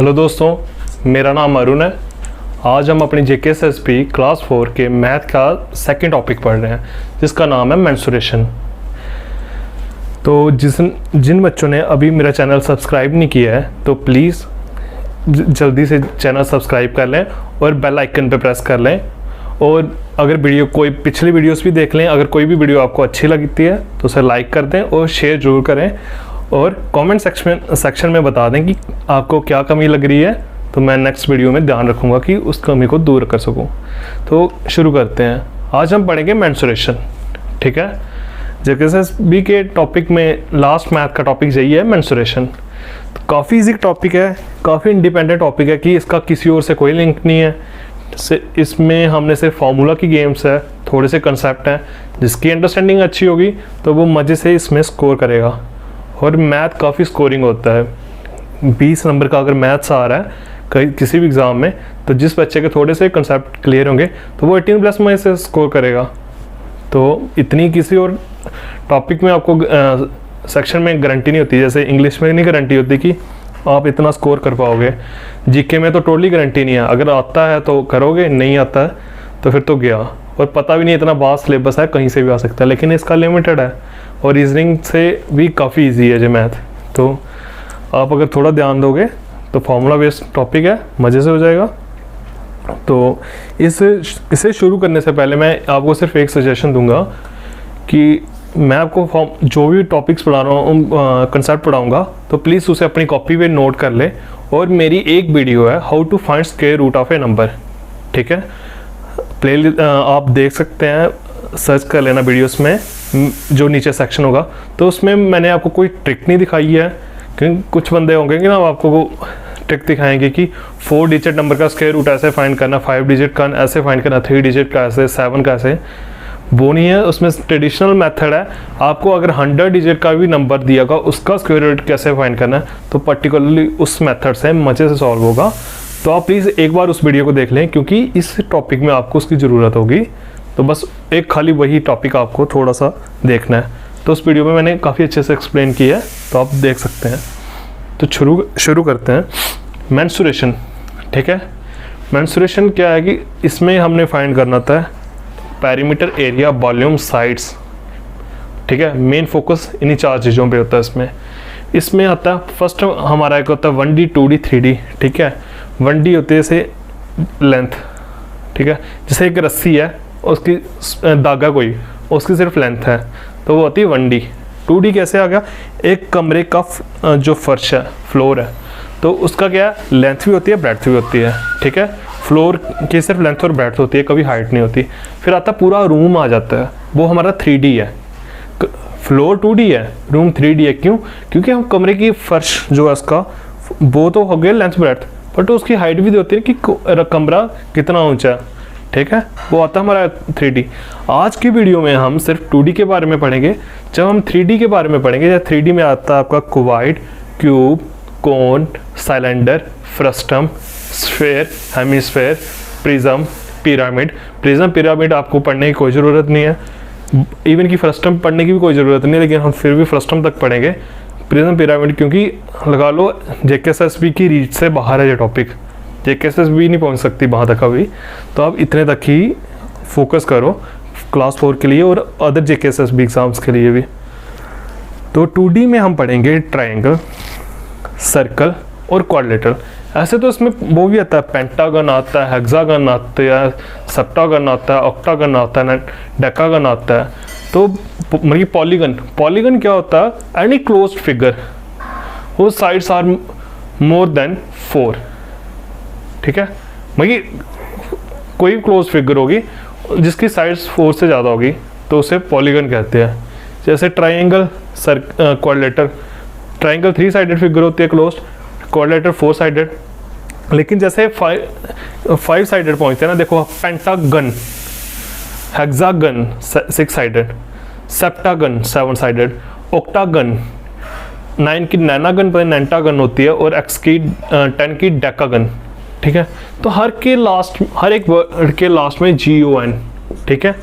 Hello दोस्तों, मेरा नाम अरुण है। आज हम अपनी JKSSB क्लास 4 के मैथ का सेकंड टॉपिक पढ़ रहे हैं जिसका नाम है मेंसुरेशन। तो जिन बच्चों ने अभी मेरा चैनल सब्सक्राइब नहीं किया है तो प्लीज़ जल्दी से चैनल सब्सक्राइब कर लें और बेल आइकन पे प्रेस कर लें। और अगर कोई पिछली वीडियोस भी देख लें, अगर कोई भी वीडियो आपको अच्छी लगती है तो उसे लाइक कर दें और शेयर ज़रूर करें और कमेंट सेक्शन में बता दें कि आपको क्या कमी लग रही है, तो मैं नेक्स्ट वीडियो में ध्यान रखूँगा कि उस कमी को दूर कर सकूँ। तो शुरू करते हैं। आज हम पढ़ेंगे मेंसुरेशन। ठीक है, JKSSB के टॉपिक में लास्ट मैथ का टॉपिक यही है मेंसुरेशन। तो काफ़ी इजी टॉपिक है, काफ़ी इंडिपेंडेंट टॉपिक है कि इसका किसी और से कोई लिंक नहीं है। इसमें हमने सिर्फ फार्मूला की गेम्स है, थोड़े से कंसेप्ट हैं। जिसकी अंडरस्टैंडिंग अच्छी होगी तो वो मज़े से इसमें स्कोर करेगा। और मैथ काफ़ी स्कोरिंग होता है। 20 नंबर का अगर मैथ्स आ रहा है किसी भी एग्ज़ाम में, तो जिस बच्चे के थोड़े से कंसेप्ट क्लियर होंगे तो वो 18+ में से स्कोर करेगा। तो इतनी किसी और टॉपिक में आपको सेक्शन में गारंटी नहीं होती, जैसे इंग्लिश में नहीं गारंटी होती कि आप इतना स्कोर कर पाओगे। जीके में तो टोटली गारंटी नहीं है, अगर आता है तो करोगे, नहीं आता है तो फिर तो गया। और पता भी नहीं, इतना वास्ट सिलेबस है, कहीं से भी आ सकता है, लेकिन इसका लिमिटेड है। और रीजनिंग से भी काफ़ी इजी है जो मैथ। तो आप अगर थोड़ा ध्यान दोगे तो फार्मूला बेस्ड टॉपिक है, मज़े से हो जाएगा। तो इसे शुरू करने से पहले मैं आपको सिर्फ एक सजेशन दूंगा कि मैं आपको जो भी टॉपिक्स पढ़ा रहा हूँ, कंसेप्ट पढ़ाऊँगा, तो प्लीज़ उसे अपनी कॉपी पे नोट कर ले। और मेरी एक वीडियो है how to find square root of a number. ठीक है, आप देख सकते हैं, सर्च कर लेना वीडियोस में, जो नीचे सेक्शन होगा। तो उसमें मैंने आपको कोई ट्रिक नहीं दिखाई है, क्योंकि कुछ बंदे होंगे कि ना आपको वो ट्रिक दिखाएंगे कि 4 डिजिट नंबर का स्क्वायर रूट ऐसे फाइंड करना, 5 डिजिट का ऐसे फाइंड करना, 3 डिजिट का ऐसे, 7 का ऐसे। वो नहीं है, उसमें ट्रेडिशनल मेथड है। आपको अगर 100 डिजिट का भी नंबर दिया होगा, उसका स्क्वायर रूट कैसे फाइंड करना है, तो पर्टिकुलरली उस मेथड से मज़े से सॉल्व होगा। तो आप प्लीज़ एक बार उस वीडियो को देख लें, क्योंकि इस टॉपिक में आपको उसकी ज़रूरत होगी। तो बस एक खाली वही टॉपिक आपको थोड़ा सा देखना है। तो उस वीडियो में मैंने काफ़ी अच्छे से एक्सप्लेन किया है, तो आप देख सकते हैं। तो शुरू करते हैं। मेंसुरेशन। ठीक है, मेंसुरेशन क्या है कि इसमें हमने फाइंड करना था पेरीमीटर, एरिया, वॉल्यूम, साइड्स। ठीक है, मेन फोकस इन्हीं 4 चीज़ों पे होता है। इसमें आता है फर्स्ट हमारा एक होता है 1D, 2D, 3D। ठीक है, 1D होती है जैसे लेंथ। ठीक है, जैसे एक रस्सी है, उसकी धागा कोई, उसकी सिर्फ लेंथ है, तो वो होती है 1D। 2D कैसे आ गया, एक कमरे का जो फर्श है, फ्लोर है, तो उसका क्या है, लेंथ भी होती है, ब्रेड्थ भी होती है। ठीक है, फ्लोर की सिर्फ लेंथ और ब्रेड्थ होती है, कभी हाइट नहीं होती। फिर आता पूरा रूम आ जाता है, वो हमारा 3D है। फ्लोर 2D है, रूम 3D है। क्यों? क्योंकि हम कमरे की फर्श जो है उसका, वो तो हो गया लेंथ ब्रेड्थ, बट उसकी हाइट भी होती है कि कमरा कितना ऊंचा है। ठीक है, वो आता है हमारा 3D। आज की वीडियो में हम सिर्फ 2D के बारे में पढ़ेंगे। जब हम 3D के बारे में पढ़ेंगे, जब 3D में आता है आपका cuboid, cube, cone, cylinder, frustum, sphere, hemisphere, prism, pyramid. Prism, pyramid आपको पढ़ने की कोई ज़रूरत नहीं है, इवन कि फ्रस्टम पढ़ने की भी कोई ज़रूरत नहीं है, लेकिन हम फिर भी फ्रस्टम तक पढ़ेंगे। प्रिज्म, पिरामिड, क्योंकि लगा लो JKSSB की रीच से बाहर है ये टॉपिक। JKSSB नहीं पहुंच सकती वहाँ तक अभी, तो आप इतने तक ही फोकस करो क्लास 4 के लिए और अदर JKSSB एग्ज़ाम्स के लिए भी। तो 2D में हम पढ़ेंगे ट्रायंगल, सर्कल और क्वाड्रिलेटरल। ऐसे तो इसमें वो भी आता है, पेंटागन आता है, हेक्सागन आता है, सेप्टागन आता है, ऑक्टागन आता है, डेकागन आता है। तो मतलब पॉलीगन, पॉलीगन क्या होता है, एनी क्लोज्ड फिगर वो साइड्स आर मोर देन 4। ठीक है, मतलब कोई क्लोज फिगर होगी जिसकी साइड्स 4 से ज़्यादा होगी तो उसे पॉलीगन कहते हैं। जैसे triangle, quadrilateral. Triangle 3 sided figure होती है क्लोज्ड, क्वाड्रिलेटर 4 साइडेड। लेकिन जैसे 5 साइडेड पहुंचते हैं ना, देखो pentagon, hexagon 6 sided, septagon 7 sided, octagon 9 की नैनागन पर नेंटागन होती है, और 10 की डेकागन। ठीक है, तो हर एक वर्ड के लास्ट में GON। ठीक है,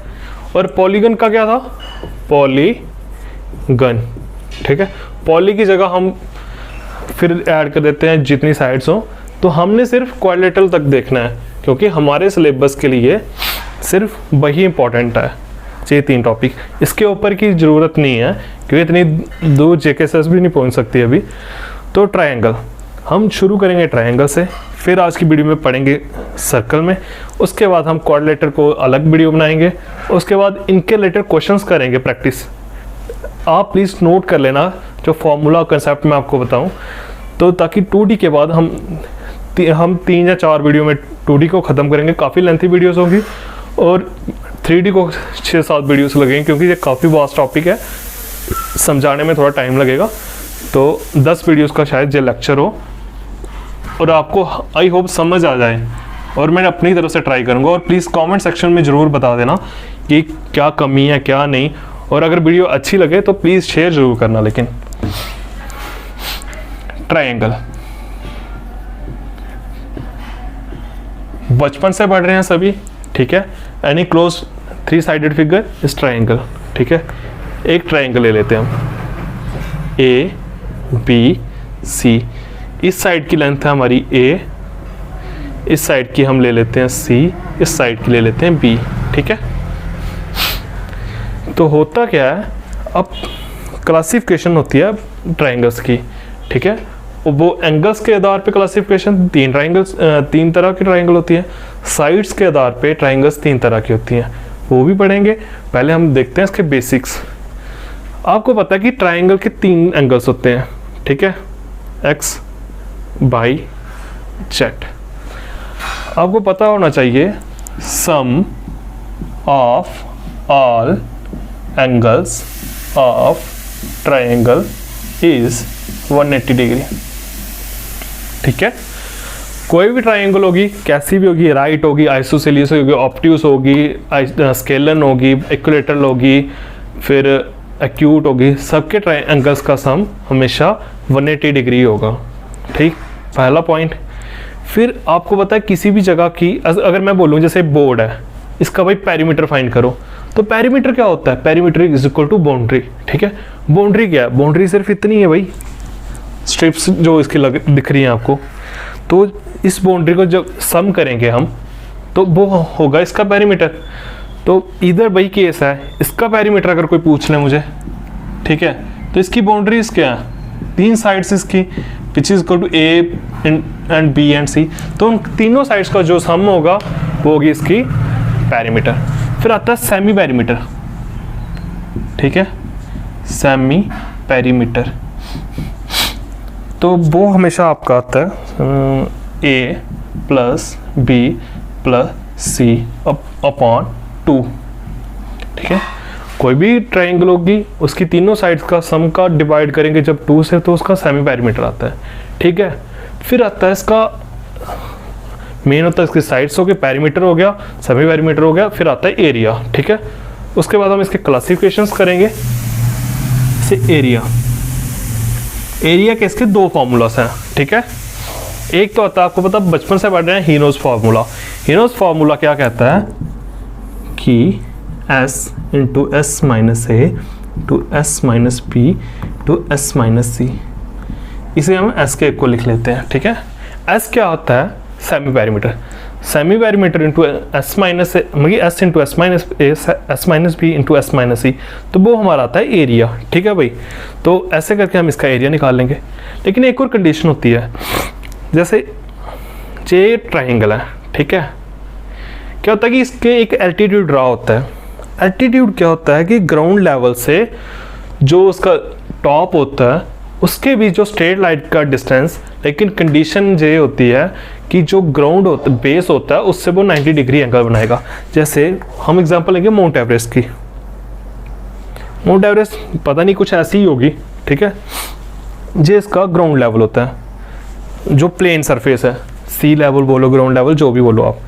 और पॉलीगन का क्या था, पॉलीगन। ठीक है, पॉली की जगह हम फिर ऐड कर देते हैं जितनी साइड्स हो, तो हमने सिर्फ क्वाड्रिलेटरल तक देखना है, क्योंकि हमारे सिलेबस के लिए सिर्फ वही इंपॉर्टेंट है, ये 3 टॉपिक, इसके ऊपर की ज़रूरत नहीं है क्योंकि इतनी दूर जेकेएसएस भी नहीं पहुंच सकती अभी। तो ट्रायंगल हम शुरू करेंगे ट्रायंगल से, फिर आज की वीडियो में पढ़ेंगे सर्कल में, उसके बाद हम क्वाड्रिलेटरल को अलग वीडियो बनाएंगे, उसके बाद इनके रिलेटेड क्वेश्चंस करेंगे प्रैक्टिस। आप प्लीज़ नोट कर लेना जो फॉर्मूला कंसेप्ट मैं आपको बताऊं, तो ताकि 2D के बाद हम 3 या 4 वीडियो में 2D को ख़त्म करेंगे। काफ़ी लेंथी वीडियोस होगी और 3D को 6-7 वीडियोस लगेंगे, क्योंकि ये काफ़ी वास्ट टॉपिक है, समझाने में थोड़ा टाइम लगेगा। तो 10 वीडियोस का शायद ये लेक्चर हो और आपको आई होप समझ आ जाए, और मैं अपनी तरफ से ट्राई करूँगा। और प्लीज़ कमेंट सेक्शन में ज़रूर बता देना कि क्या कमी है क्या नहीं, और अगर वीडियो अच्छी लगे तो प्लीज़ शेयर ज़रूर करना। लेकिन ट्रायंगल बचपन से पढ़ रहे हैं सभी, ठीक है। Any close 3 sided figure is triangle, ठीक है। एक ट्रायंगल ले लेते हैं हम, ए बी सी, इस साइड की लेंथ है हमारी ए, इस साइड की हम ले लेते हैं सी, इस साइड की ले लेते हैं बी, ठीक है। तो होता क्या है, अब क्लासिफिकेशन होती है ट्रायंगल्स की, ठीक है। वो एंगल्स के आधार पे क्लासिफिकेशन 3 तरह की ट्रायंगल होती है, साइड्स के आधार पे ट्रायंगल्स 3 तरह की होती हैं, वो भी पढ़ेंगे। पहले हम देखते हैं इसके बेसिक्स। आपको पता है कि ट्रायंगल के 3 एंगल्स होते हैं, ठीक है, एक्स बाई जेड। आपको पता होना चाहिए sum of all angles of triangle is 180 degree, ठीक है। कोई भी ट्रायंगल होगी, कैसी भी होगी, राइट होगी, आइसोसेलियस होगी, ऑब्ट्यूस होगी, स्केलन होगी, इक्विलेटरल होगी, फिर एक्यूट होगी, सबके ट्रायंगल्स का सम हमेशा 180 डिग्री होगा, ठीक, पहला पॉइंट। फिर आपको पता है किसी भी जगह की, अगर मैं बोलूँ जैसे बोर्ड है, इसका भाई पेरीमीटर फाइंड करो, तो पेरीमीटर क्या होता है, perimeter is equal to boundary, ठीक है। बाउंड्री क्या है, बाउंड्री सिर्फ इतनी है भाई, स्ट्रिप्स जो इसकी दिख रही हैं आपको, तो इस बाउंड्री को जब सम करेंगे हम तो वो होगा इसका पेरीमीटर। तो इधर भाई केस है, इसका पेरीमीटर अगर कोई पूछ ले मुझे, ठीक है, तो इसकी बाउंड्रीज क्या है, 3 साइड्स इसकी, which is equal to a and b and c, तो उन तीनों साइड्स का जो सम होगा वो होगी इसकी पेरीमीटर। फिर आता है सेमी पेरीमीटर, ठीक है, सेमी पेरीमीटर, तो वो हमेशा आपका आता है ए प्लस बी प्लस सी अपॉन 2, ठीक है। कोई भी ट्रायंगल होगी उसकी तीनों साइड्स का सम का डिवाइड करेंगे जब 2 से, तो उसका सेमी पेरीमीटर आता है, ठीक है। फिर आता है इसका मेन होता है इसकी साइड्स हो गए, पेरीमीटर हो गया, सेमी पेरीमीटर हो गया, फिर आता है एरिया, ठीक है। उसके बाद हम इसके क्लासिफिकेशंस करेंगे। एरिया, एरिया के इसके 2 फॉर्मूलास हैं, ठीक है। एक तो आता है, आपको पता बचपन से पढ़ रहे हैं, हीनोज फार्मूला। हीनोज फार्मूला क्या कहता है कि s into s minus a to s minus b to s minus c, इसे हम s के एक को लिख लेते हैं, ठीक है। s क्या होता है, semi perimeter, semi perimeter into s minus a, मतलब s into s minus a, s minus b into s minus c, तो वो हमारा आता है एरिया, ठीक है भाई। तो ऐसे करके हम इसका एरिया निकाल लेंगे। लेकिन एक और कंडीशन होती है, जैसे ये ट्रायंगल है, ठीक है, क्या होता है कि इसके एक एल्टीट्यूड ड्रा होता है। एल्टीट्यूड क्या होता है कि ग्राउंड लेवल से जो उसका टॉप होता है उसके बीच जो स्ट्रेट लाइन का डिस्टेंस, लेकिन कंडीशन ये होती है कि जो ग्राउंड होता बेस होता है उससे वो 90 डिग्री एंगल बनाएगा। जैसे हम एग्जांपल लेंगे माउंट एवरेस्ट की। माउंट एवरेस्ट पता नहीं कुछ ऐसी ही होगी, ठीक है। ये इसका ग्राउंड लेवल होता है, जो प्लेन सरफेस है, सी लेवल बोलो, ग्राउंड लेवल, जो भी बोलो आप।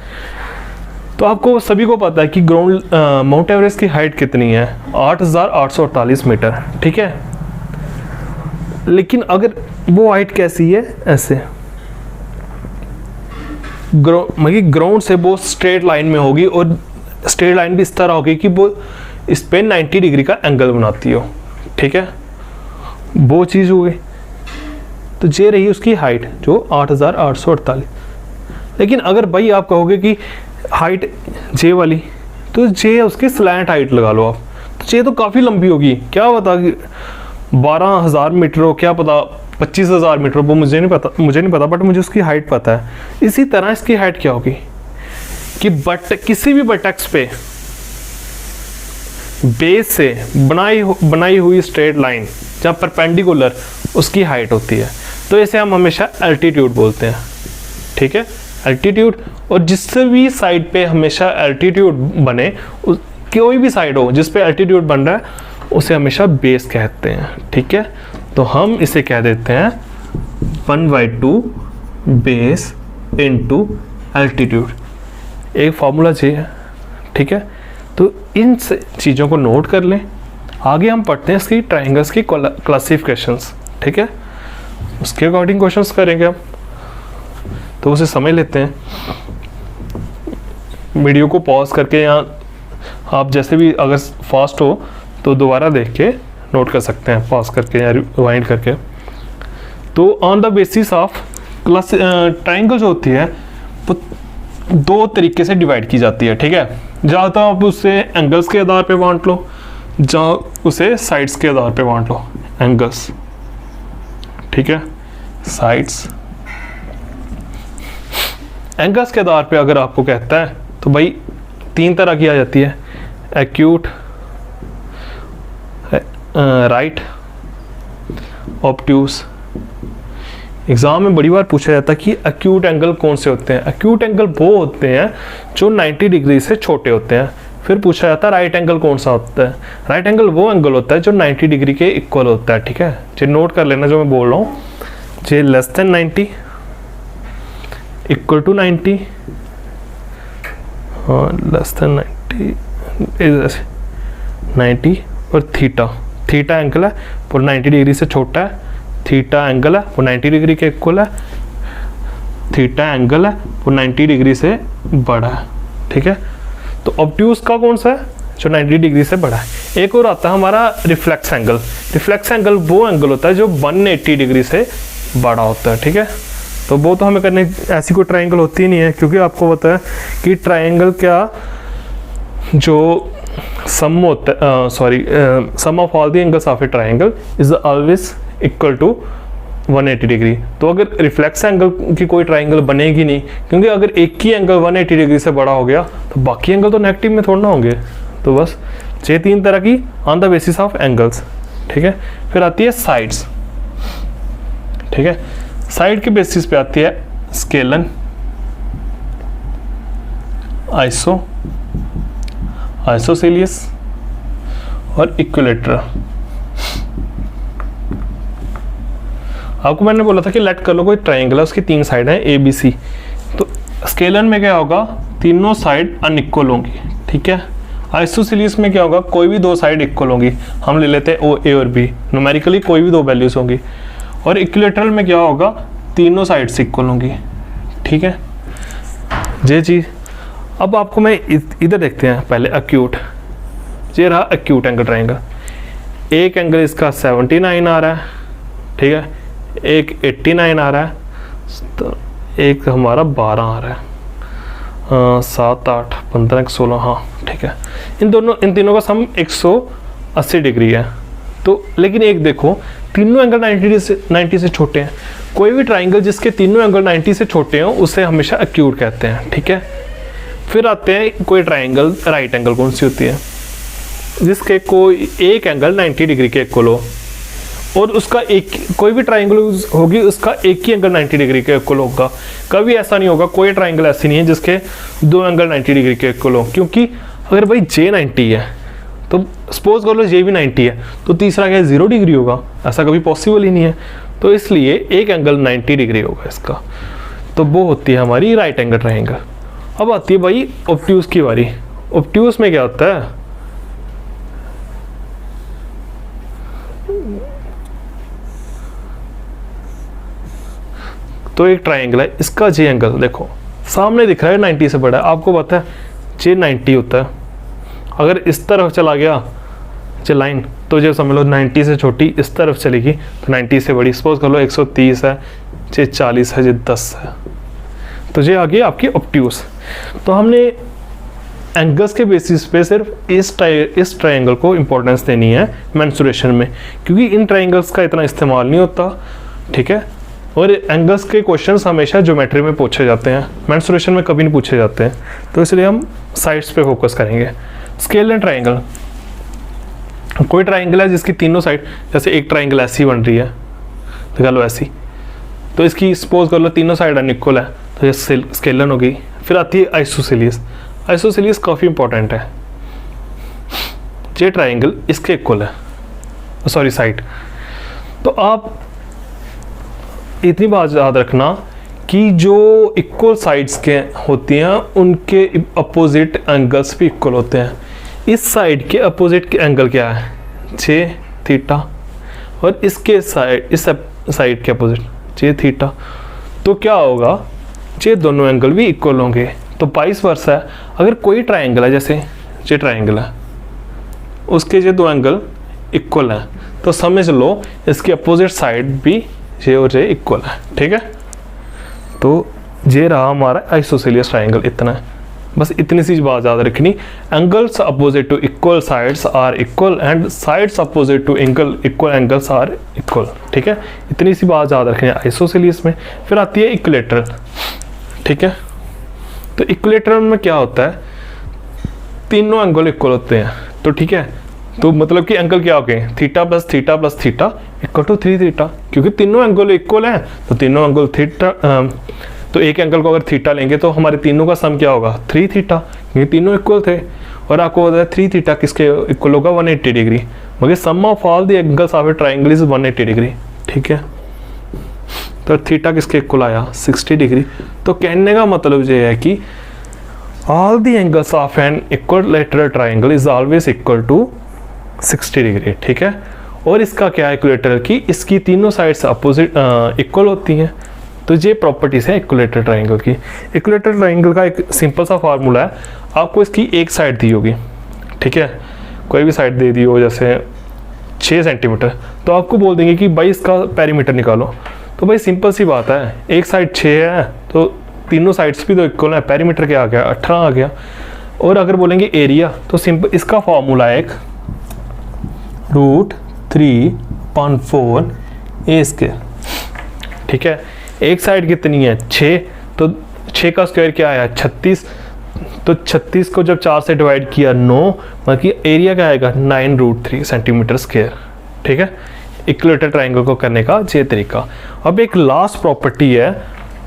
तो आपको सभी को पता है कि ग्राउंड माउंट एवरेस्ट की हाइट कितनी है, 8,848 मीटर, ठीक है। लेकिन अगर वो हाइट कैसी है, ऐसे ग्राउंड से वो स्ट्रेट लाइन में होगी, और स्ट्रेट लाइन भी इस तरह होगी कि वो इस पे 90 डिग्री का एंगल बनाती हो, ठीक है। वो चीज़ हो गई। तो जे रही उसकी हाइट जो 8848। लेकिन अगर भाई आप कहोगे कि हाइट जे वाली, तो जे उसकी स्लैंट हाइट लगा लो आप, तो जे तो काफ़ी लंबी होगी, क्या पता कि 12,000 मीटर हो, क्या पता 25,000 मीटर हो, वो मुझे नहीं पता, बट मुझे उसकी हाइट पता है। इसी तरह इसकी हाइट क्या होगी कि किसी भी वर्टेक्स पे बेस से बनाई हुई स्ट्रेट लाइन जहाँ परपेंडिकुलर उसकी हाइट होती है, तो इसे हम हमेशा एल्टीट्यूड बोलते हैं, ठीक है, एल्टीट्यूड। और जिससे भी साइड पे हमेशा एल्टीट्यूड बने, कोई भी साइड हो जिस पे एल्टीट्यूड बन रहा है, उसे हमेशा बेस कहते हैं, ठीक है। तो हम इसे कह देते हैं 1/2 बेस इनटू एल्टीट्यूड, एक फॉर्मूला जे है, ठीक है। तो इन चीज़ों को नोट कर लें। आगे हम पढ़ते हैं इसकी ट्राइंगल्स की क्लासिफिकेशंस, ठीक है, उसके अकॉर्डिंग क्वेश्चंस करेंगे हम, तो उसे समझ लेते हैं। वीडियो को पॉज करके, या आप जैसे भी अगर फास्ट हो तो दोबारा देख के नोट कर सकते हैं, पॉज करके या रिवाइंड करके। तो on the basis of class triangle जो होती है वो 2 तरीके से डिवाइड की जाती है, ठीक है। जहाँ तो आप उसे एंगल्स के आधार पे बांट लो, जहाँ उसे साइड्स के आधार पे बांट लो, एंगल्स, ठीक है, साइड्स। एंगल्स के आधार पे अगर आपको कहता है तो भाई 3 तरह की आ जाती है, एक्यूट, राइट, ऑब्ट्यूस। एग्जाम में बड़ी बार पूछा जाता है कि एक्यूट एंगल कौन से होते हैं। एक्यूट एंगल वो होते हैं जो 90 डिग्री से छोटे होते हैं। फिर पूछा जाता है राइट एंगल कौन सा होता है। राइट एंगल वो एंगल होता है जो 90 डिग्री के इक्वल होता है, ठीक है। जो नोट कर लेना जो मैं बोल रहा हूँ, j less than 90, equal to 90, less than 90 और थीटा एंगल है वो 90 डिग्री से छोटा है, थीटा एंगल है वो 90 डिग्री के इक्वल है, थीटा एंगल है वो 90 डिग्री से बड़ा है, ठीक है। तो ऑब्ट्यूस का कौन सा है, जो 90 डिग्री से बड़ा है। एक और आता है हमारा रिफ्लेक्स एंगल। रिफ्लेक्स एंगल वो एंगल होता है जो 180 डिग्री से बड़ा होता है, ठीक है। तो वो तो हमें करने ऐसी कोई ट्राइंगल होती ही नहीं है, क्योंकि आपको पता है कि ट्राइंगल क्या जो सम होता है, sum of all the angles of a triangle is always equal to 180 degree. तो अगर रिफ्लेक्स एंगल की कोई ट्राइंगल बनेगी नहीं, क्योंकि अगर एक ही एंगल 180 डिग्री से बड़ा हो गया तो बाकी एंगल तो नेगेटिव में थोड़ा ना होंगे। तो बस ये 3 तरह की on the basis of angles, ठीक है। फिर आती है साइड्स, ठीक है। साइड के बेसिस पे आती है स्केलन, आइसोसेलियस और इक्विलेटरल। आपको मैंने बोला था कि लेट कर लो कोई ट्राइंगल है, उसकी 3 साइड है ABC। तो स्केलन में क्या होगा, तीनों साइड अनइक्वल होंगी, ठीक है। आइसोसेलियस में क्या होगा, कोई भी 2 साइड इक्वल होंगी, हम ले लेते हैं A और B, न्यूमेरिकली कोई भी 2 वैल्यूज होंगी। और इक्विलेटरल में क्या होगा, तीनों साइड से इक्वल होंगी, ठीक है। ये चीज़ अब आपको मैं इधर देखते हैं पहले एक्यूट। ये रहा एक्यूट एंगल ट्राइंगल। एक एंगल इसका 79 आ रहा है, ठीक है, एक 89 आ रहा है, तो एक हमारा 12 आ रहा है, 7 8 15 16, हाँ ठीक है। इन तीनों का सम 180 डिग्री है। तो लेकिन एक देखो, तीनों एंगल 90 से छोटे हैं। कोई भी ट्राइंगल जिसके तीनों एंगल 90 से छोटे हों उसे हमेशा एक्यूट कहते हैं, ठीक है। फिर आते हैं कोई ट्राइंगल, राइट एंगल कौन सी होती है, जिसके कोई एक एंगल 90 डिग्री के इक्वल हो, और उसका एक कोई भी ट्राइंगल होगी उसका एक ही एंगल 90 डिग्री के इक्वल होगा। कभी ऐसा नहीं होगा, कोई ट्राइंगल ऐसी नहीं है जिसके 2 एंगल 90 डिग्री के इक्वल हो, क्योंकि अगर भाई J 90 है तो सपोज कर लो J भी 90 है, तो तीसरा क्या 0 डिग्री होगा, ऐसा कभी पॉसिबल ही नहीं है। तो इसलिए एक एंगल 90 डिग्री होगा इसका, तो वो होती है हमारी राइट एंगल ट्राइंगल। अब आती है भाई ऑब्ट्यूस की बारी। ऑब्ट्यूस में क्या होता है, तो एक ट्राइंगल है, इसका J एंगल देखो सामने दिख रहा है 90 से बड़ा है, आपको पता है J 90 होता है। अगर इस तरफ चला गया जो लाइन, तो जो समझ लो 90 से छोटी इस तरफ चलेगी तो 90 से बड़ी, सपोज कर लो 130 है, ये 40 है, ये 10 है, तो ये आ गई आपकी ऑब्ट्यूस। तो हमने एंगल्स के बेसिस पे सिर्फ इस ट्रायंगल को इंपॉर्टेंस देनी है मेंसुरेशन में, क्योंकि इन ट्रायंगल्स का इतना इस्तेमाल नहीं होता, ठीक है। और एंगल्स के क्वेश्चंस हमेशा ज्योमेट्री में पूछे जाते हैं, मेंसुरेशन में कभी नहीं पूछे जाते हैं, तो इसलिए हम साइड्स पे फोकस करेंगे। स्केल एंड ट्रायंगल, कोई ट्रायंगल है जिसकी तीनों साइड, जैसे एक ट्रायंगल ऐसी बन रही है, दिखा लो ऐसी, तो इसकी सपोज कर लो तीनों साइड अनइक्वल है, तो ये स्केलन हो गई। फिर आती है आइसोसेलियस। आइसोसेलियस काफ़ी इंपॉर्टेंट है, ये ट्रायंगल इसके इक्वल है, सॉरी साइड। तो आप इतनी बात याद रखना कि जो इक्वल साइड्स के होती हैं उनके अपोजिट एंगल्स भी इक्वल होते हैं। इस साइड के अपोजिट के एंगल क्या है, 6 थीटा, और इसके साइड, इस साइड के अपोजिट 6 थीटा, तो क्या होगा, ये दोनों एंगल भी इक्वल होंगे। तो 22 वर्ष है, अगर कोई ट्रायंगल है, जैसे ये ट्रायंगल है, उसके ये दो एंगल इक्वल हैं, तो समझ लो इसके अपोजिट साइड भी ये और ये इक्वल है, ठीक है। तो ये रहा हमारा आइसोसेलियस ट्रायंगल, इतना है, बस इतनी सी बात याद रखनी। Angles opposite to equal sides are equal and sides opposite to equal angles are equal, ठीक है। इतनी सी बात याद रखनी है आइसोसेलियस में। फिर आती है इक्विलेटरल, ठीक है। तो इक्विलेटरल में क्या होता है, तीनों एंगल इक्वल होते हैं, तो ठीक है, तो मतलब कि एंगल क्या हो गए, theta plus theta plus theta equal to 3 theta, क्योंकि तीनों एंगल इक्वल हैं, तो तीनों एंगल थीटा, तो एक एंगल को अगर थीटा लेंगे तो हमारे तीनों का सम क्या होगा, 3 थीटा, क्योंकि तीनों इक्वल थे। और आपको बताया 3 थीटा किसके इक्वल होगा, 180 डिग्री, मगर sum of all the angles of a triangle is 180 degree, ठीक है। तो थीटा किसके इक्वल आया, 60 डिग्री। तो कहने का मतलब ये है कि all the angles of an equilateral triangle is always equal to 60 degree, ठीक है। और इसका क्या है इक्विलेटरल की, इसकी तीनों साइड्स अपोजिट इक्वल होती हैं, तो ये प्रॉपर्टीज है इक्विलेटरल ट्रायंगल की। इक्विलेटरल ट्रायंगल का एक सिंपल सा फार्मूला है, आपको इसकी एक साइड दी होगी, ठीक है, कोई भी साइड दे दी हो, जैसे 6 सेंटीमीटर, तो आपको बोल देंगे कि भाई इसका पेरीमीटर निकालो। तो भाई सिंपल सी बात है, एक साइड 6 है तो तीनों साइड्स भी तो इक्वल है, पेरीमीटर क्या आ गया, 18 आ गया। और अगर बोलेंगे एरिया, तो सिंपल इसका फॉर्मूला है एक √3.4 ए स्क्वायर, ठीक है। एक साइड कितनी है, 6, तो 6 का स्क्वायर क्या आया, 36, तो 36 को जब 4 से डिवाइड किया 9, मतलब कि एरिया क्या आएगा, 9√3 सेंटीमीटर स्क्वायर, ठीक है। इक्विलेटरल ट्रायंगल को करने का ये तरीका। अब एक लास्ट प्रॉपर्टी है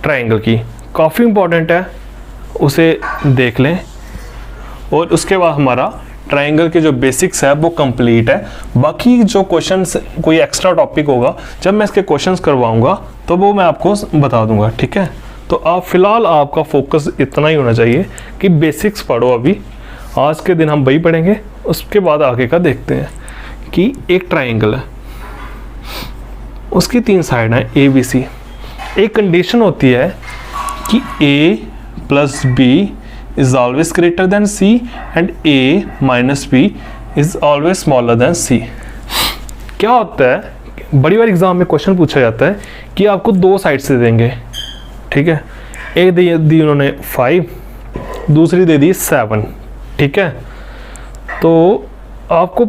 ट्रायंगल की, काफ़ी इंपॉर्टेंट है, उसे देख लें, और उसके बाद हमारा ट्रायंगल के जो बेसिक्स है वो कंप्लीट है। बाकी जो क्वेश्चंस, कोई एक्स्ट्रा टॉपिक होगा, जब मैं इसके क्वेश्चंस करवाऊंगा तो वो मैं आपको बता दूंगा, ठीक है। तो आप फिलहाल आपका फोकस इतना ही होना चाहिए कि बेसिक्स पढ़ो अभी, आज के दिन हम वही पढ़ेंगे, उसके बाद आगे का देखते हैं। कि एक ट्रायंगल है, उसकी 3 साइड हैं ए बी सी, एक कंडीशन होती है कि a plus b is always greater than C and A minus B is always smaller than C। क्या होता है, बड़ी बार एग्जाम में क्वेश्चन पूछा जाता है कि आपको 2 साइड से देंगे, ठीक है, एक दी उन्होंने 5, दूसरी दे दी 7, ठीक है। तो आपको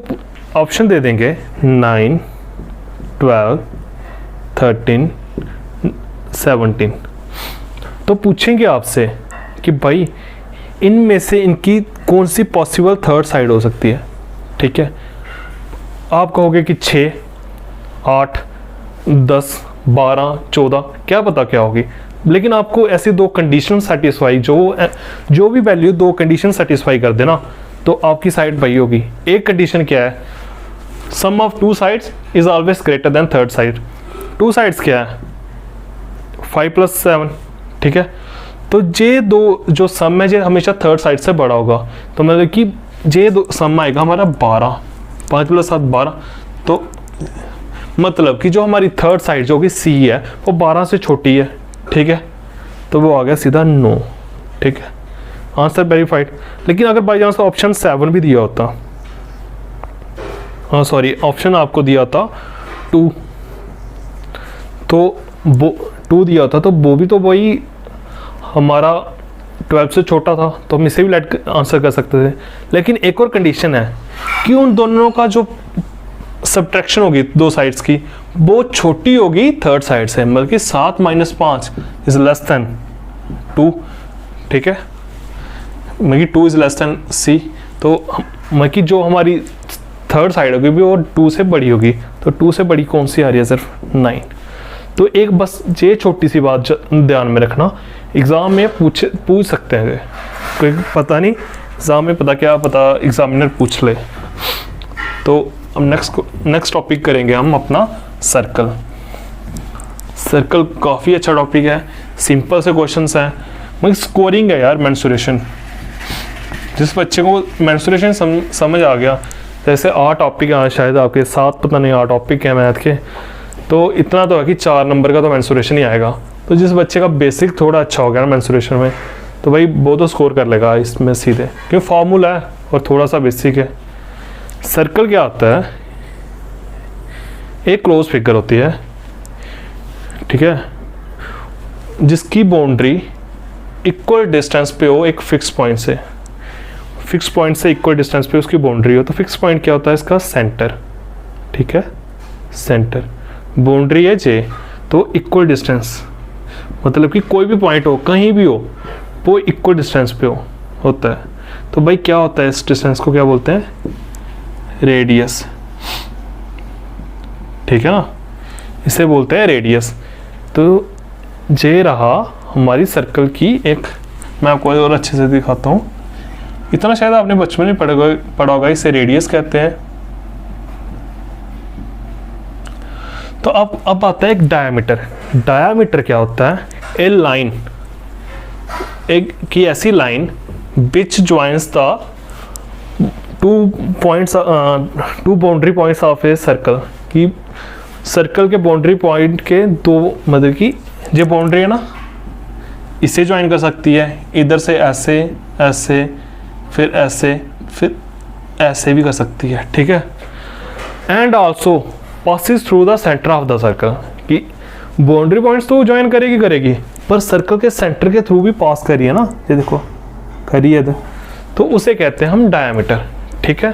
ऑप्शन दे देंगे 9, 12, 13, 17। तो पूछेंगे आपसे कि भाई इनमें से इनकी कौन सी पॉसिबल थर्ड साइड हो सकती है, ठीक है। आप कहोगे कि 6, 8, 10, 12, 14, क्या पता क्या होगी, लेकिन आपको ऐसी 2 कंडीशन सेटिस्फाई, जो भी वैल्यू 2 कंडीशन सेटिस्फाई कर देना तो आपकी साइड वही होगी। एक कंडीशन क्या है, sum of 2 sides is always greater than third side. 2 sides क्या है, 5 + 7, ठीक है। तो ये 2 जो सम है ये हमेशा थर्ड साइड से बड़ा होगा, तो मतलब कि ये सम आएगा हमारा 12, 5 + 7 12, तो मतलब कि जो हमारी थर्ड साइड जो कि सी है वो 12 से छोटी है, ठीक है। तो वो आ गया सीधा 9, ठीक है, आंसर वेरीफाइड। लेकिन अगर बाई चांस ऑप्शन 7 भी दिया होता हाँ सॉरी, ऑप्शन आपको दिया था 2, तो वो 2 दिया था, तो वो भी तो वही हमारा 12 से छोटा था, तो हम इसे भी लेट आंसर कर सकते थे। लेकिन एक और कंडीशन है कि उन दोनों का जो सब्ट्रैक्शन होगी दो साइड्स की, वो छोटी होगी थर्ड साइड से, मतलब कि 7 - 5 इज लेस देन 2, ठीक है, मतलब कि 2 इज लेस देन C, तो मतलब कि जो हमारी थर्ड साइड होगी वो 2 से बड़ी होगी, तो 2 से बड़ी कौन सी आ रही है सिर्फ 9। तो एक बस ये छोटी सी बात ध्यान में रखना, एग्ज़ाम में पूछ सकते हैं, कोई पता नहीं एग्ज़ाम में पता क्या पता एग्जामिनर पूछ ले। तो अब नेक्स्ट टॉपिक करेंगे हम अपना सर्कल। सर्कल काफ़ी अच्छा टॉपिक है, सिंपल से क्वेश्चंस हैं, मतलब स्कोरिंग है यार, मेंसुरेशन। जिस बच्चे को मेंसुरेशन समझ आ गया, जैसे 8 टॉपिक हैं शायद आपके 7 पता नहीं 8 टॉपिक हैं मैथ के, तो इतना तो है कि 4 नंबर का तो मेंसुरेशन ही आएगा। तो जिस बच्चे का बेसिक थोड़ा अच्छा हो गया ना मेंसुरेशन में, तो भाई वो तो स्कोर कर लेगा इसमें सीधे, क्योंकि फॉर्मूला है और थोड़ा सा बेसिक है। सर्कल क्या होता है, एक क्लोज फिगर होती है, ठीक है, जिसकी बाउंड्री इक्वल डिस्टेंस पे हो एक फिक्स पॉइंट से, फिक्स पॉइंट से इक्वल डिस्टेंस पे उसकी बाउंड्री हो। तो फिक्स पॉइंट क्या होता है इसका, सेंटर, ठीक है, सेंटर, बाउंड्री है J, तो इक्वल डिस्टेंस मतलब कि कोई भी पॉइंट हो कहीं भी हो वो इक्वल डिस्टेंस पे होता है। तो भाई क्या होता है, इस डिस्टेंस को क्या बोलते हैं, रेडियस, ठीक है ना, इसे बोलते हैं रेडियस। तो ये रहा हमारी सर्कल की एक, मैं आपको और अच्छे से दिखाता हूँ, इतना शायद आपने बचपन में पढ़ा होगा, इसे रेडियस कहते हैं। तो अब आता है एक डायामीटर। डायामीटर क्या होता है, ए लाइन, एक की ऐसी line which joins the 2 boundary points of a circle, कि सर्कल के बाउंड्री पॉइंट के दो, मतलब कि ये बाउंड्री है ना, इसे ज्वाइन कर सकती है, इधर से ऐसे ऐसे फिर ऐसे फिर ऐसे भी कर सकती है, ठीक है। And also passes through the centre of the circle, कि बाउंड्री पॉइंट्स तो ज्वाइन करेगी पर सर्कल के सेंटर के थ्रू भी पास करी है ना, ये देखो करी है, तो उसे कहते हैं हम डायामीटर, ठीक है।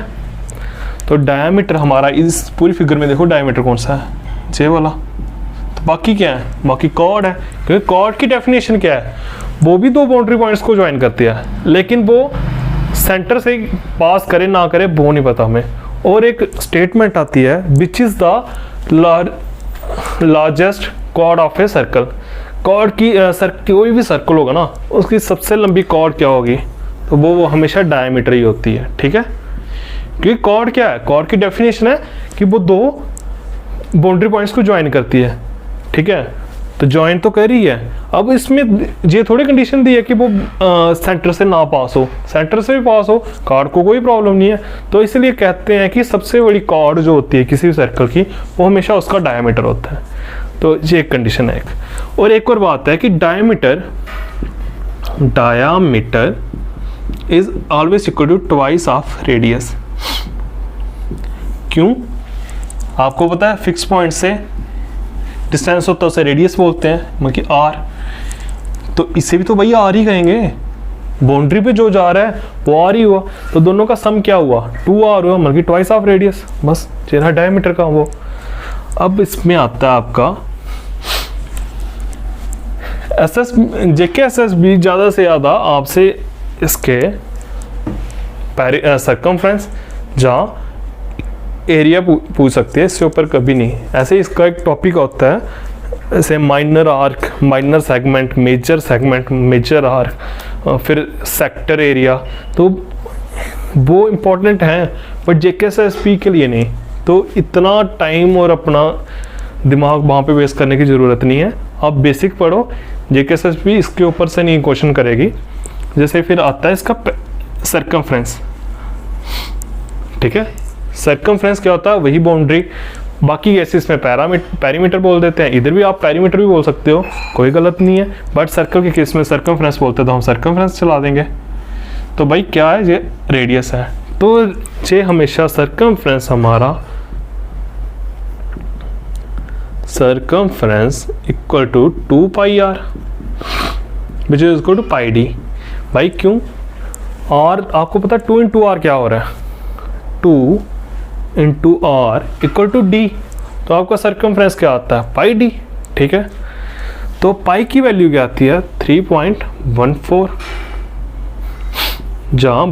तो डायामीटर हमारा इस पूरी फिगर में देखो, डायामीटर कौन सा है, जे वाला। तो बाकी क्या है, बाकी कॉर्ड है, क्योंकि कॉर्ड की डेफिनेशन क्या है, वो भी 2 बाउंड्री पॉइंट्स को ज्वाइन करती है, लेकिन वो सेंटर से पास करे ना करे वो नहीं पता हमें। और एक स्टेटमेंट आती है which is the largest chord of a circle. Chord की कोई भी सर्कल होगा ना, उसकी सबसे लंबी कॉर्ड क्या होगी, तो वो हमेशा डायमीटर ही होती है, ठीक है। क्योंकि कॉर्ड क्या है, कॉर्ड की डेफिनेशन है कि वो 2 बाउंड्री पॉइंट्स को ज्वाइन करती है, ठीक है। तो ज्वाइन तो कर रही है, अब इसमें ये थोड़ी कंडीशन दी है कि वो सेंटर से ना पास हो, सेंटर से भी पास हो, कॉर्ड को कोई प्रॉब्लम नहीं है। तो इसलिए कहते हैं कि सबसे बड़ी कॉर्ड जो होती है किसी भी सर्कल की, वो हमेशा उसका डायमीटर होता है। तो ये एक कंडीशन है एक। और एक और बात है कि diameter is always equal to twice of radius. क्यों, आपको पता है फिक्स पॉइंट से डिस्टेंस होता है उसे रेडियस बोलते हैं, मतलब कि आर। तो इसे भी तो भाई आर ही कहेंगे, बाउंड्री पे जो जा रहा है वो आर ही हुआ, तो दोनों का सम क्या हुआ, 2r हुआ, मतलब कि ट्वाइस ऑफ रेडियस, बस चेहरा डायमीटर का वो। अब इसमें आता है आपका JK-SSB ज़्यादा से ज़्यादा आपसे इसके सर्कमफ्रेंस जहाँ एरिया पूछ सकते हैं, इससे ऊपर कभी नहीं। ऐसे इसका एक टॉपिक होता है, जैसे minor arc, minor segment, major arc, फिर सेक्टर एरिया, तो वो इम्पोर्टेंट हैं, बट JK-SSB के लिए नहीं। तो इतना टाइम और अपना दिमाग वहाँ पे वेस्ट करने की ज़रूरत नहीं है, आप बेसिक पढ़ो। JK-SSB इसके ऊपर से नहीं क्वेश्चन करेगी। जैसे फिर आता है इसका सर्कमफ्रेंस, ठीक है। सर्कमफ्रेंस क्या होता है, वही बाउंड्री। बाकी केसेस में पैरीमीटर बोल देते हैं, इधर भी आप पैरीमीटर भी बोल सकते हो, कोई गलत नहीं है, बट सर्कल के केस में सर्कमफ्रेंस बोलते हैं तो हम सर्कमफ्रेंस चला देंगे। तो भाई क्या है, ये रेडियस है, तो ये हमेशा सर्कमफ्रेंस हमारा circumference equal to 2 pi r which is equal to pi d. भाई क्यों? और आपको पता 2 इंटू आर क्या हो रहा है? 2 into r equal to d. तो आपका सर्कमफ्रेंस क्या आता है? Pi d. ठीक है, तो पाई की वैल्यू क्या आती है? 3.14, जहाँ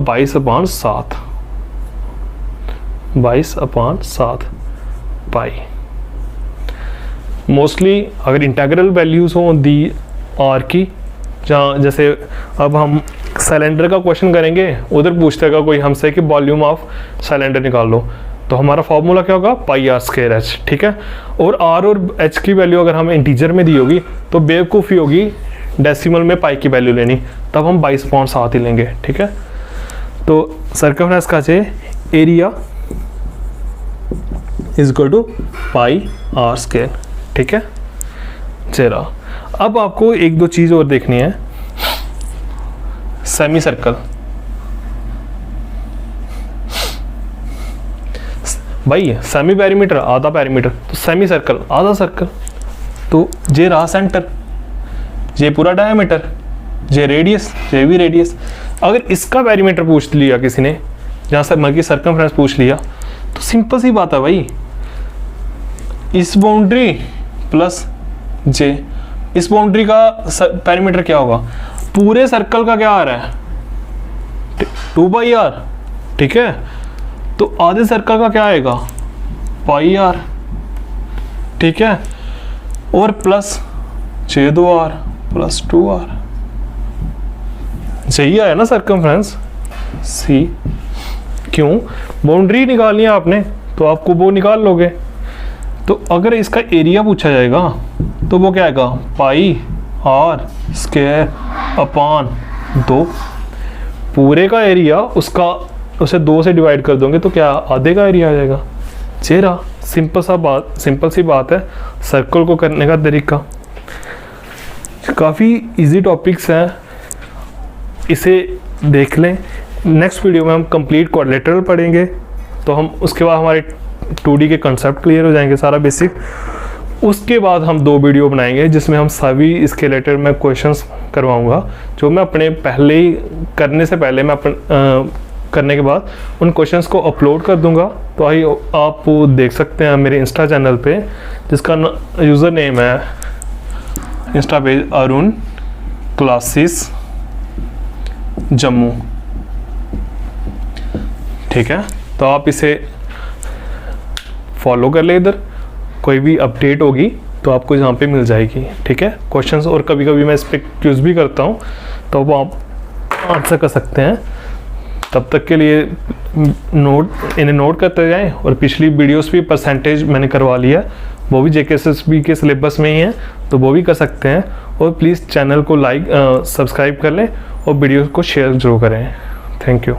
22/7 पाई। मोस्टली अगर इंटेग्रल वैल्यूज़ हो दी आर की, जहाँ जैसे अब हम सिलेंडर का क्वेश्चन करेंगे, उधर पूछतेगा कोई हमसे कि वॉल्यूम ऑफ सिलेंडर निकाल लो, तो हमारा फॉर्मूला क्या होगा? पाई आर स्क्वायर एच। ठीक है, और आर और एच की वैल्यू अगर हमें इंटीजर में दी होगी तो बेवकूफ़ी होगी डेसिमल में पाई की वैल्यू लेनी, तब हम 22/7 ही लेंगे। ठीक है, तो सर्कमफ्रेंस का चाहिए area is equal to pi r square. ठीक है, चलो अब आपको एक दो चीज़ और देखनी है। सेमी सर्कल, भाई सेमी पेरीमीटर आधा पेरीमीटर, तो सेमी सर्कल आधा सर्कल, तो जे रहा सेंटर, जे पूरा डायमीटर, जे रेडियस, जे भी रेडियस। अगर इसका पेरीमीटर पूछ लिया किसी ने, जहाँ से मतलब सर्कमफ्रेंस पूछ लिया, तो सिंपल सी बात है भाई, इस बाउंड्री प्लस जे, इस बाउंड्री का पेरीमीटर क्या होगा? पूरे सर्कल का क्या आ रहा है? 2 पाई आर। ठीक है, तो आधे सर्कल का क्या आएगा? पाई आर। ठीक है, और प्लस j2r प्लस 2r, सही आया ना सर्कमफ्रेंस सी। क्यों? बाउंड्री निकालनी है आपने, तो आपको वो निकाल लोगे। तो अगर इसका एरिया पूछा जाएगा तो वो क्या आएगा? पाई आर स्क्वायर अपान 2। पूरे का एरिया उसका उसे 2 से डिवाइड कर दोगे तो क्या आधे का एरिया आ जाएगा। चेहरा सिंपल सी बात है सर्कल को करने का तरीका। काफ़ी इजी टॉपिक्स हैं, इसे देख लें। नेक्स्ट वीडियो में हम कंप्लीट क्वाड्रिलेटरल पढ़ेंगे, तो हम उसके बाद हमारे 2D के कंसेप्ट क्लियर हो जाएंगे सारा बेसिक। उसके बाद हम 2 वीडियो बनाएंगे जिसमें हम सभी इसके रिलेटेड मैं क्वेश्चंस करवाऊंगा, जो मैं अपने पहले ही करने से पहले मैं करने के बाद उन क्वेश्चंस को अपलोड कर दूंगा। तो आई आप देख सकते हैं मेरे इंस्टा चैनल पे, जिसका यूज़र नेम है Insta page Arun classes Jammu. ठीक है, तो आप इसे फॉलो कर ले, इधर कोई भी अपडेट होगी तो आपको यहाँ पे मिल जाएगी। ठीक है, क्वेश्चंस और कभी कभी मैं इस पर क्यूज भी करता हूँ, तो वो आप आंसर कर सकते हैं। तब तक के लिए इन्हें नोट करते जाएं। और पिछली वीडियोस भी परसेंटेज मैंने करवा लिया, वो भी JKSSB के सिलेबस में ही है, तो वो भी कर सकते हैं। और प्लीज़ चैनल को सब्सक्राइब कर लें और वीडियो को शेयर जरूर करें। Thank you.